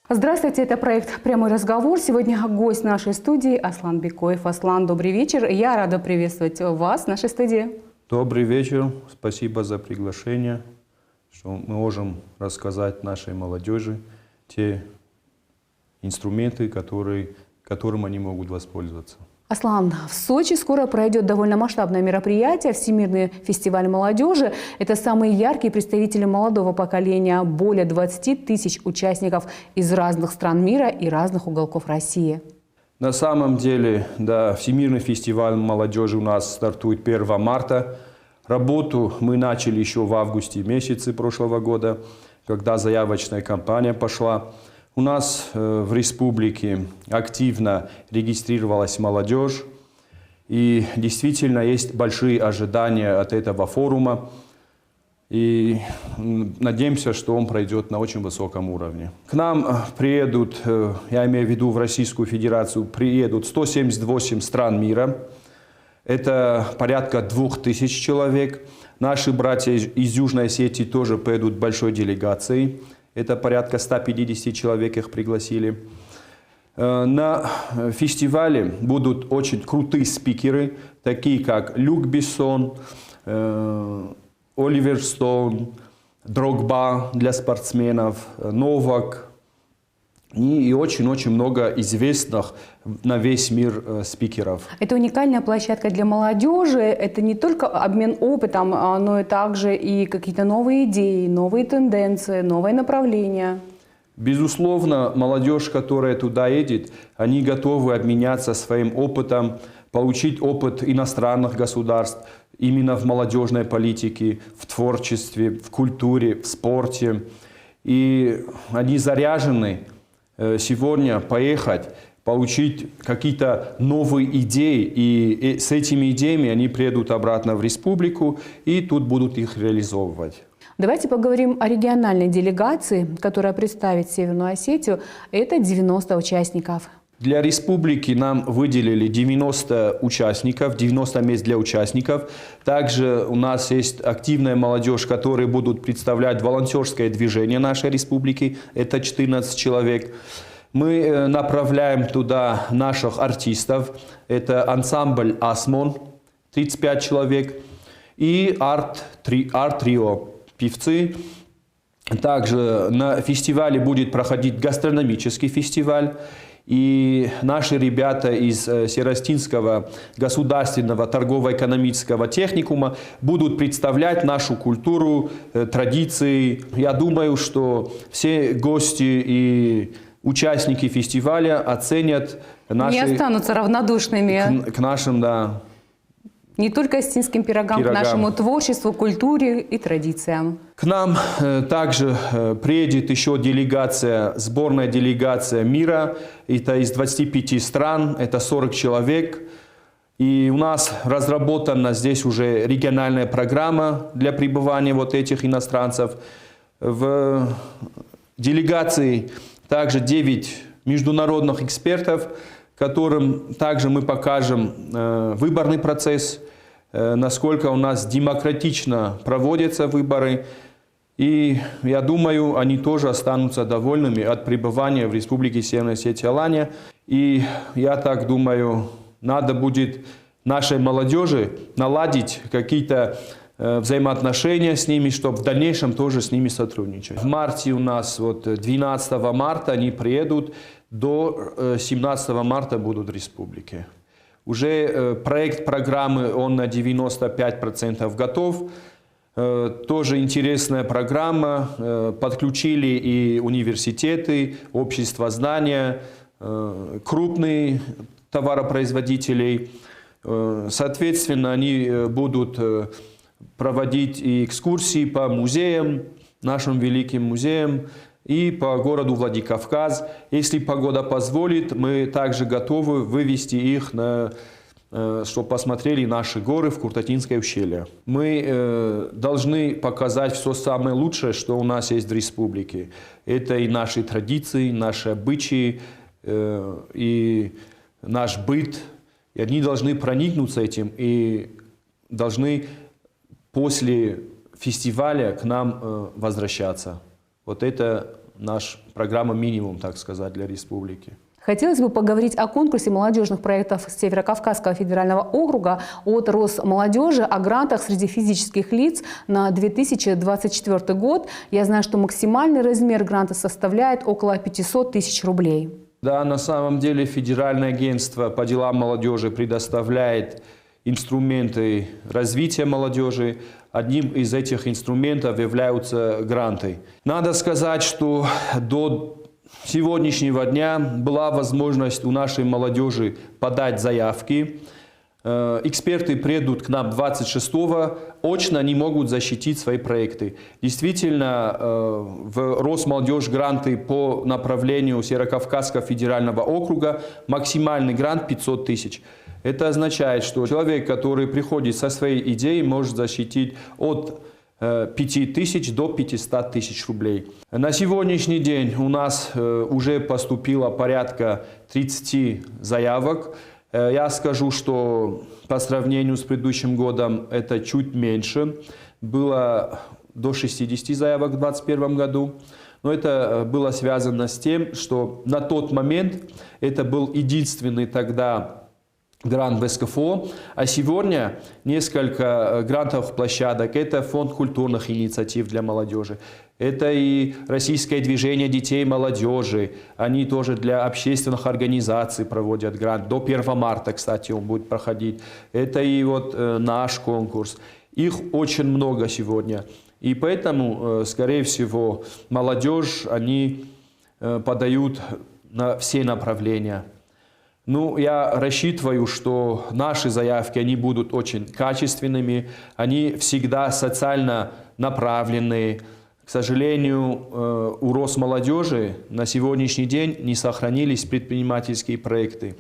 Здравствуйте, это проект «Прямой разговор». Сегодня гость нашей студии Аслан Бекоев. Аслан, добрый вечер. Я рада приветствовать вас в нашей студии. Добрый вечер. Спасибо за приглашение, что мы можем рассказать нашей молодежи те инструменты, которым они могут воспользоваться. Аслан, в Сочи скоро пройдет довольно масштабное мероприятие – Всемирный фестиваль молодежи. Это самые яркие представители молодого поколения, более 20 тысяч участников из разных стран мира и разных уголков России. На самом деле, да, Всемирный фестиваль молодежи у нас стартует 1 марта. Работу мы начали еще в августе месяце прошлого года, когда заявочная кампания пошла. У нас в республике активно регистрировалась молодежь, и действительно есть большие ожидания от этого форума. И надеемся, что он пройдет на очень высоком уровне. К нам приедут, я имею в виду в Российскую Федерацию, приедут 178 стран мира. Это порядка 2000 человек. Наши братья из Южной Осетии тоже поедут большой делегацией. Это порядка 150 человек, их пригласили. На фестивале будут очень крутые спикеры, такие как Люк Бессон, Оливер Стоун, Дрогба для спортсменов, Новак и очень-очень много известных на весь мир спикеров. Это уникальная площадка для молодежи. Это не только обмен опытом, но и также и какие-то новые идеи, новые тенденции, новые направления. Безусловно, молодежь, которая туда едет, они готовы обменяться своим опытом, получить опыт иностранных государств, именно в молодежной политике, в творчестве, в культуре, в спорте. И они заряжены сегодня поехать, получить какие-то новые идеи. И с этими идеями они приедут обратно в республику и тут будут их реализовывать. Давайте поговорим о региональной делегации, которая представит Северную Осетию. Это 90 участников. Для республики нам выделили 90 участников, 90 мест для участников. Также у нас есть активная молодежь, которые будут представлять волонтерское движение нашей республики. Это 14 человек. Мы направляем туда наших артистов. Это ансамбль «Асмон», 35 человек. И арт-трио, певцы. Также на фестивале будет проходить гастрономический фестиваль. И наши ребята из Сиростинского государственного торгово-экономического техникума будут представлять нашу культуру, традиции. Я думаю, что все гости и участники фестиваля оценят наши... Не останутся равнодушными к нашим, да, не только осетинским пирогам, к нашему творчеству, культуре и традициям. К нам также приедет еще делегация, сборная делегация мира. Это из 25 стран, это 40 человек. И у нас разработана здесь уже региональная программа для пребывания вот этих иностранцев. В делегации также 9 международных экспертов, которым также мы покажем выборный процесс, насколько у нас демократично проводятся выборы. И я думаю, они тоже останутся довольными от пребывания в Республике Северная Осетия-Алания. И я так думаю, надо будет нашей молодежи наладить какие-то взаимоотношения с ними, чтобы в дальнейшем тоже с ними сотрудничать. В марте у нас, 12 марта они приедут, до 17 марта будут в республике. Уже проект программы, он на 95% готов. Тоже интересная программа. Подключили и университеты, общества знания, крупные товаропроизводителей. Соответственно, они будут проводить и экскурсии по музеям, нашим великим музеям, и по городу Владикавказ. Если погода позволит, мы также готовы вывести их, чтобы посмотрели наши горы в Куртатинское ущелье. Мы должны показать все самое лучшее, что у нас есть в республике. Это и наши традиции, наши обычаи, и наш быт. И они должны проникнуться этим и должны после фестиваля к нам возвращаться. Вот это наша программа минимум, так сказать, для республики. Хотелось бы поговорить о конкурсе молодежных проектов Северокавказского федерального округа от Росмолодежи, о грантах среди физических лиц на 2024 год. Я знаю, что максимальный размер гранта составляет около 500 тысяч рублей. Да, на самом деле Федеральное агентство по делам молодежи предоставляет инструменты развития молодежи. Одним из этих инструментов являются гранты. Надо сказать, что до сегодняшнего дня была возможность у нашей молодежи подать заявки. Эксперты придут к нам 26-го, очно они могут защитить свои проекты. Действительно, в Росмолодежь гранты по направлению Северокавказского федерального округа максимальный грант 500 тысяч. Это означает, что человек, который приходит со своей идеей, может защитить от 5 тысяч до 500 тысяч рублей. На сегодняшний день у нас уже поступило порядка 30 заявок. Я скажу, что по сравнению с предыдущим годом это чуть меньше. Было до 60 заявок в 2021 году. Но это было связано с тем, что на тот момент это был единственный тогда грант в СКФО, а сегодня несколько грантовых площадок. Это фонд культурных инициатив для молодежи. Это и российское движение детей и молодежи. Они тоже для общественных организаций проводят грант. До 1 марта, кстати, он будет проходить. Это и вот наш конкурс. Их очень много сегодня. И поэтому, скорее всего, молодежь, они подают на все направления. Ну, я рассчитываю, что наши заявки, они будут очень качественными, они всегда социально направленные. К сожалению, у Росмолодежи на сегодняшний день не сохранились предпринимательские проекты.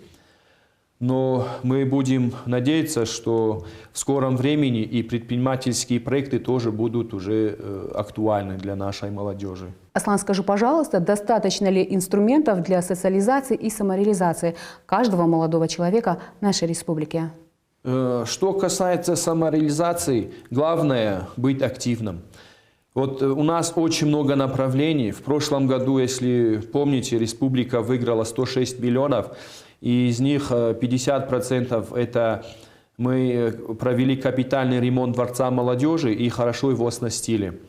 Но мы будем надеяться, что в скором времени и предпринимательские проекты тоже будут уже актуальны для нашей молодежи. Аслан, скажи, пожалуйста, достаточно ли инструментов для социализации и самореализации каждого молодого человека в нашей республике? Что касается самореализации, главное быть активным. Вот у нас очень много направлений. В прошлом году, если помните, республика выиграла 106 миллионов. И из них 50% это мы провели капитальный ремонт Дворца молодежи и хорошо его оснастили.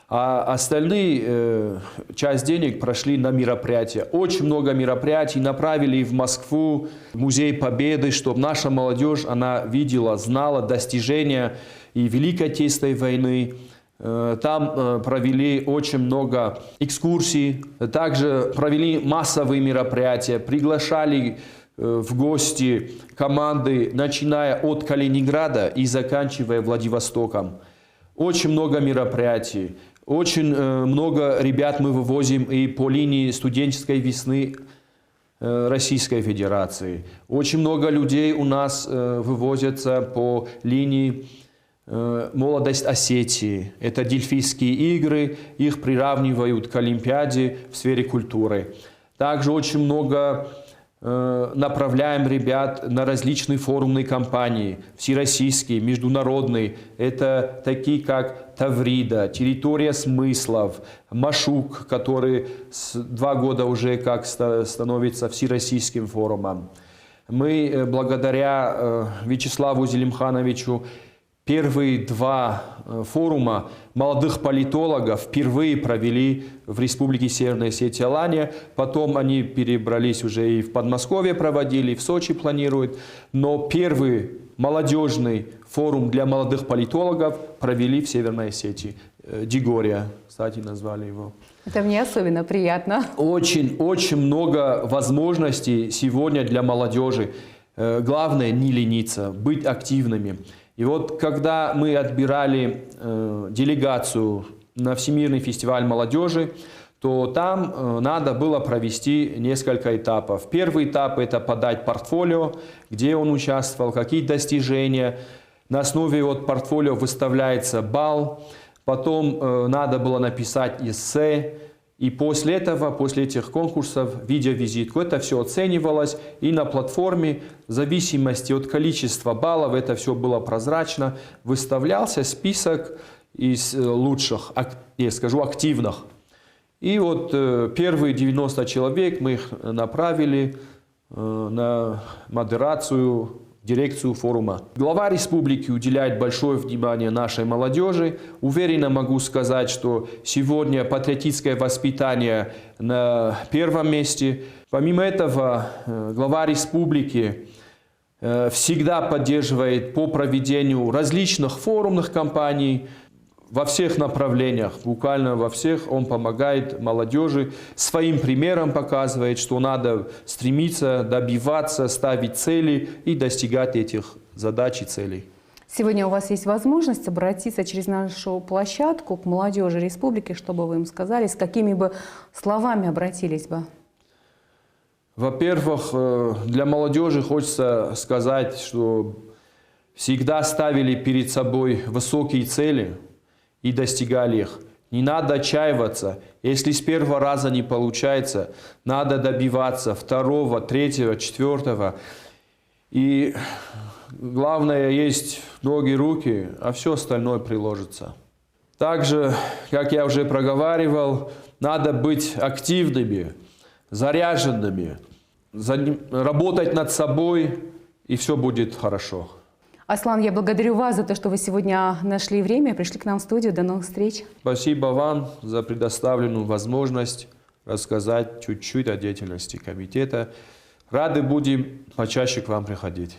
А остальные часть денег прошли на мероприятия. Очень много мероприятий направили в Москву, в Музей Победы, чтобы наша молодежь, она видела, знала достижения и Великой Отечественной войны. Там провели очень много экскурсий, также провели массовые мероприятия, приглашали в гости команды, начиная от Калининграда и заканчивая Владивостоком. Очень много мероприятий, очень много ребят мы вывозим и по линии студенческой весны Российской Федерации. Очень много людей у нас вывозятся по линии молодость Осетии. Это Дельфийские игры, их приравнивают к Олимпиаде в сфере культуры. Также очень много направляем ребят на различные форумные кампании, всероссийские, международные. Это такие, как Таврида, Территория смыслов, Машук, который 2 года уже как становится всероссийским форумом. Мы благодаря Вячеславу Зелимхановичу первые 2 форума молодых политологов впервые провели в Республике Северная Осетия-Алания. Потом они перебрались уже и в Подмосковье проводили, и в Сочи планируют. Но первый молодежный форум для молодых политологов провели в Северной Осетии. Дигория, кстати, назвали его. Это мне особенно приятно. Очень много возможностей сегодня для молодежи. Главное не лениться, быть активными. И вот когда мы отбирали делегацию на Всемирный фестиваль молодежи, то там надо было провести несколько этапов. Первый этап – это подать портфолио, где он участвовал, какие достижения. На основе вот портфолио выставляется балл. Потом надо было написать эссе. И после этого, после этих конкурсов, видеовизитку, это все оценивалось. И на платформе, в зависимости от количества баллов, это все было прозрачно, выставлялся список из лучших, я скажу, активных. И вот первые 90 человек мы их направили на модерацию, дирекцию форума. Глава республики уделяет большое внимание нашей молодежи. Уверенно могу сказать, что сегодня патриотическое воспитание на первом месте. Помимо этого, глава республики всегда поддерживает по проведению различных форумных кампаний во всех направлениях, буквально во всех. Он помогает молодежи, своим примером показывает, что надо стремиться, добиваться, ставить цели и достигать этих задач и целей. Сегодня у вас есть возможность обратиться через нашу площадку к молодежи республики, чтобы вы им сказали, с какими бы словами обратились бы. Во-первых, для молодежи хочется сказать, что всегда ставили перед собой высокие цели и достигали их. Не надо отчаиваться. Если с первого раза не получается, надо добиваться второго, третьего, четвертого. И главное, есть ноги, руки, а все остальное приложится. Также, как я уже проговаривал, надо быть активными, заряженными, работать над собой, и все будет хорошо. Аслан, я благодарю вас за то, что вы сегодня нашли время и пришли к нам в студию. До новых встреч. Спасибо вам за предоставленную возможность рассказать чуть-чуть о деятельности комитета. Рады будем почаще к вам приходить.